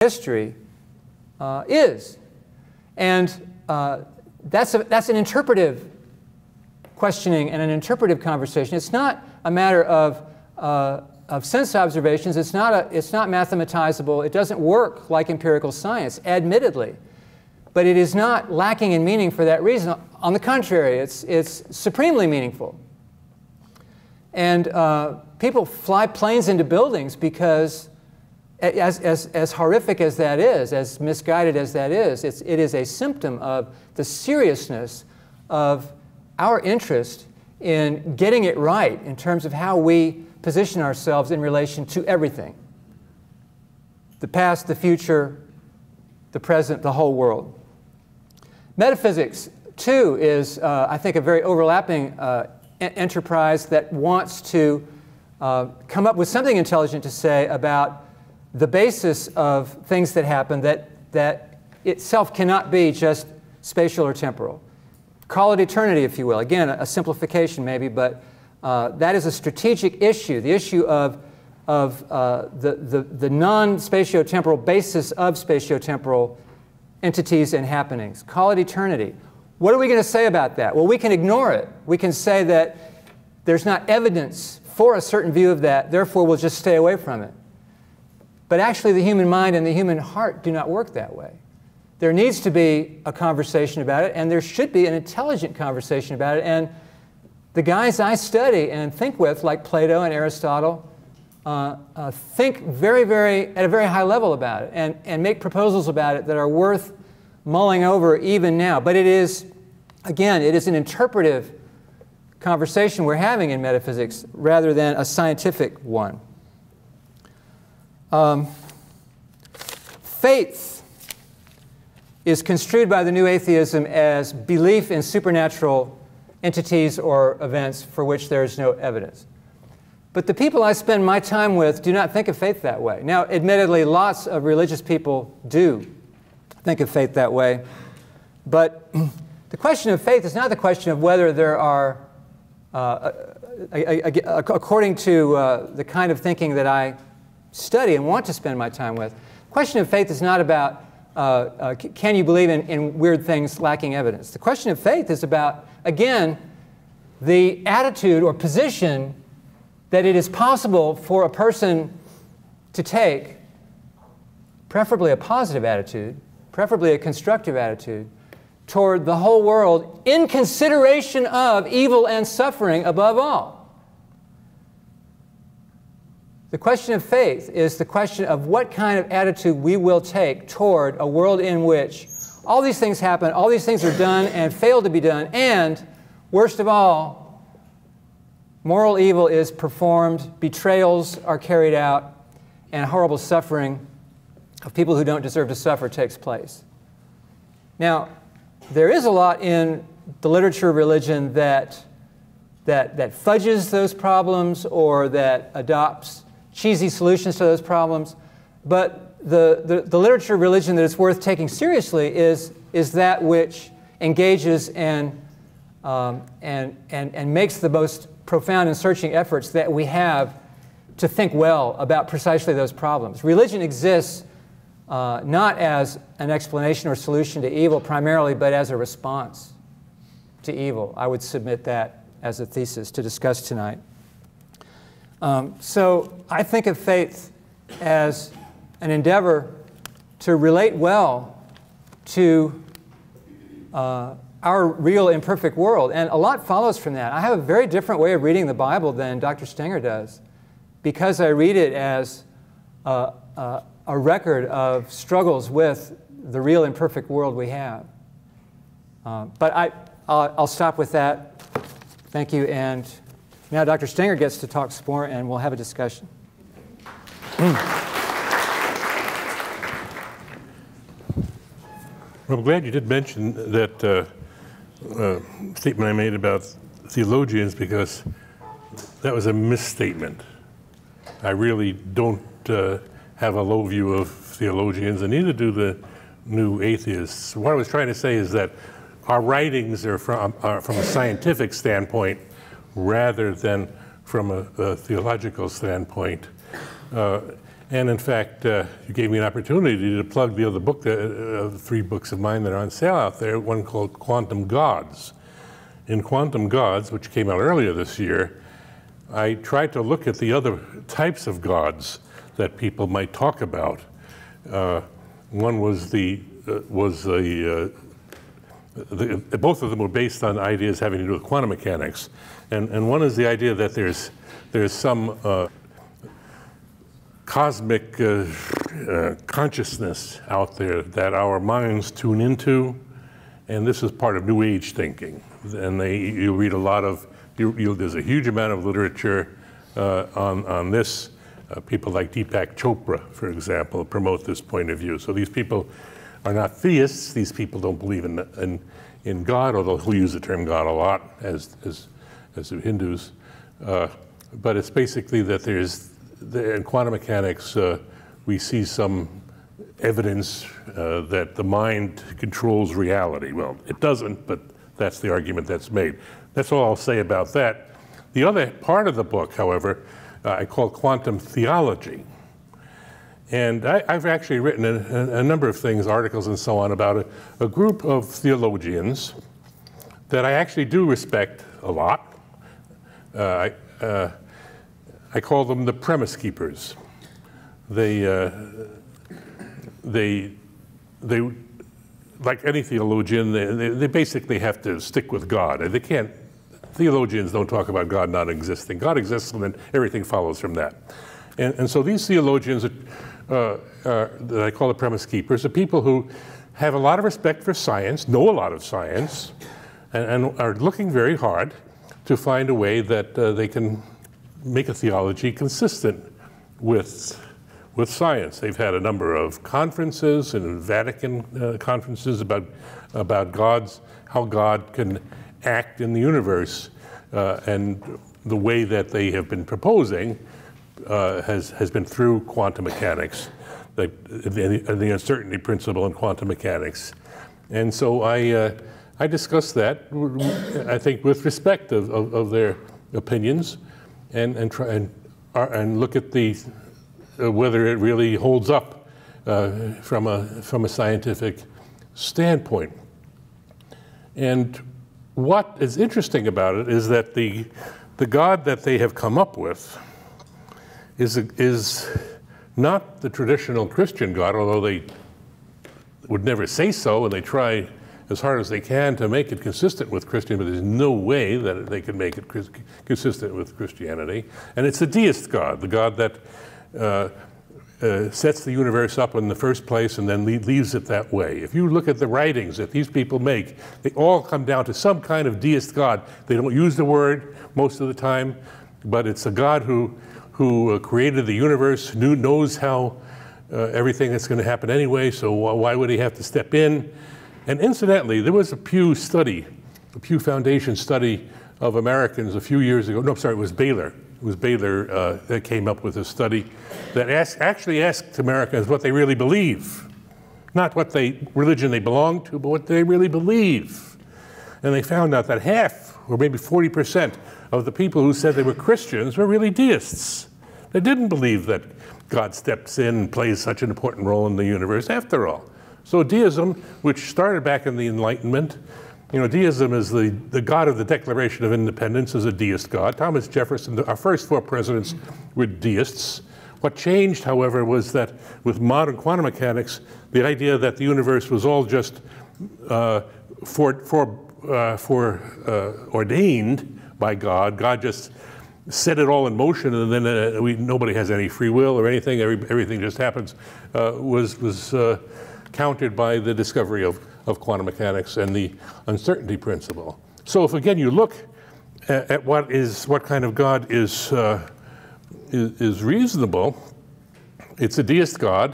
history is. And that's an interpretive questioning and an interpretive conversation. It's not a matter of sense observations. It's not mathematizable. It doesn't work like empirical science, admittedly. But it is not lacking in meaning for that reason. On the contrary, it's supremely meaningful. And people fly planes into buildings because, as horrific as that is, as misguided as that is, it is a symptom of the seriousness of our interest in getting it right in terms of how we position ourselves in relation to everything. The past, the future, the present, the whole world. Metaphysics, too, is, I think, a very overlapping enterprise that wants to come up with something intelligent to say about the basis of things that happen that itself cannot be just spatial or temporal. Call it eternity, if you will. Again, a simplification maybe, but that is a strategic issue, the issue of the non-spatiotemporal basis of spatiotemporal entities and happenings. Call it eternity. What are we going to say about that? Well, we can ignore it. We can say that there's not evidence for a certain view of that, therefore we'll just stay away from it. But actually the human mind and the human heart do not work that way. There needs to be a conversation about it, and there should be an intelligent conversation about it. And the guys I study and think with, like Plato and Aristotle, think at a very high level about it and make proposals about it that are worth mulling over even now. But it is, again, it is an interpretive conversation we're having in metaphysics rather than a scientific one. Faith is construed by the new atheism as belief in supernatural entities or events for which there is no evidence. But the people I spend my time with do not think of faith that way. Now, admittedly, lots of religious people do think of faith that way. But the question of faith is not the question of whether there are, according to the kind of thinking that I study and want to spend my time with, the question of faith is not about can you believe in weird things lacking evidence. The question of faith is about, again, the attitude or position that it is possible for a person to take, preferably a positive attitude, preferably a constructive attitude, toward the whole world in consideration of evil and suffering above all. The question of faith is the question of what kind of attitude we will take toward a world in which all these things happen, all these things are done and fail to be done, and, worst of all, moral evil is performed, betrayals are carried out, and horrible suffering of people who don't deserve to suffer takes place. Now, there is a lot in the literature of religion that fudges those problems or that adopts cheesy solutions to those problems, but the literature of religion that is worth taking seriously is that which engages and makes the most profound and searching efforts that we have to think well about precisely those problems. Religion exists not as an explanation or solution to evil primarily, but as a response to evil. I would submit that as a thesis to discuss tonight. So I think of faith as an endeavor to relate well to our real imperfect world. And a lot follows from that. I have a very different way of reading the Bible than Dr. Stenger does, because I read it as a record of struggles with the real imperfect world we have. But I'll stop with that. Thank you. And now Dr. Stenger gets to talk some more, and we'll have a discussion. Well, I'm glad you did mention that statement I made about theologians, because that was a misstatement. I really don't have a low view of theologians, and neither do the new atheists. What I was trying to say is that our writings are from a scientific standpoint rather than from a theological standpoint. And in fact, you gave me an opportunity to plug the other book, the 3 books of mine that are on sale out there, one called Quantum Gods. In Quantum Gods, which came out earlier this year, I tried to look at the other types of gods that people might talk about. One was both of them were based on ideas having to do with quantum mechanics. And one is the idea that there's some cosmic consciousness out there that our minds tune into, and this is part of New Age thinking. And you read a lot of, there's a huge amount of literature on this. People like Deepak Chopra, for example, promote this point of view. So these people are not theists. These people don't believe in God, although who use the term God a lot, as do Hindus. But it's basically that in quantum mechanics, we see some evidence that the mind controls reality. Well, it doesn't, but that's the argument that's made. That's all I'll say about that. The other part of the book, however, I call quantum theology. And I've actually written a number of things, articles and so on, about a group of theologians that I actually do respect a lot. I call them the premise keepers. They like any theologian, they basically have to stick with God. They can't. Theologians don't talk about God not existing. God exists, and then everything follows from that. And so these theologians that I call the premise keepers are people who have a lot of respect for science, know a lot of science, and are looking very hard to find a way that they can make a theology consistent with science. They've had a number of conferences and Vatican conferences about how God can act in the universe, and the way that they have been proposing has been through quantum mechanics, the uncertainty principle in quantum mechanics. And so I discuss that, I think, with respect of their opinions, and try and look at whether it really holds up from a scientific standpoint. And what is interesting about it is that the God that they have come up with is not the traditional Christian God, although they would never say so, and they try as hard as they can to make it consistent with Christian, but there's no way that they can make it consistent with Christianity. And it's a deist God, the God that sets the universe up in the first place and then leaves it that way. If you look at the writings that these people make, they all come down to some kind of deist God. They don't use the word most of the time, but it's a God who created the universe, knows how everything that's going to happen anyway, so why would he have to step in? And incidentally, there was a Pew Foundation study of Americans a few years ago. No, sorry, it was Baylor. It was Baylor that came up with a study that actually asked Americans what they really believe. Not what religion they belong to, but what they really believe. And they found out that half, or maybe 40%, of the people who said they were Christians were really deists. They didn't believe that God steps in and plays such an important role in the universe after all. So deism, which started back in the Enlightenment, deism is the God of the Declaration of Independence, is a deist God. Thomas Jefferson, our first 4 presidents were deists. What changed, however, was that with modern quantum mechanics, the idea that the universe was all just ordained by God. God just set it all in motion, and then nobody has any free will or anything. Everything just happens. Was countered by the discovery of quantum mechanics and the uncertainty principle. So if again you look at what kind of God is reasonable, it's a deist God.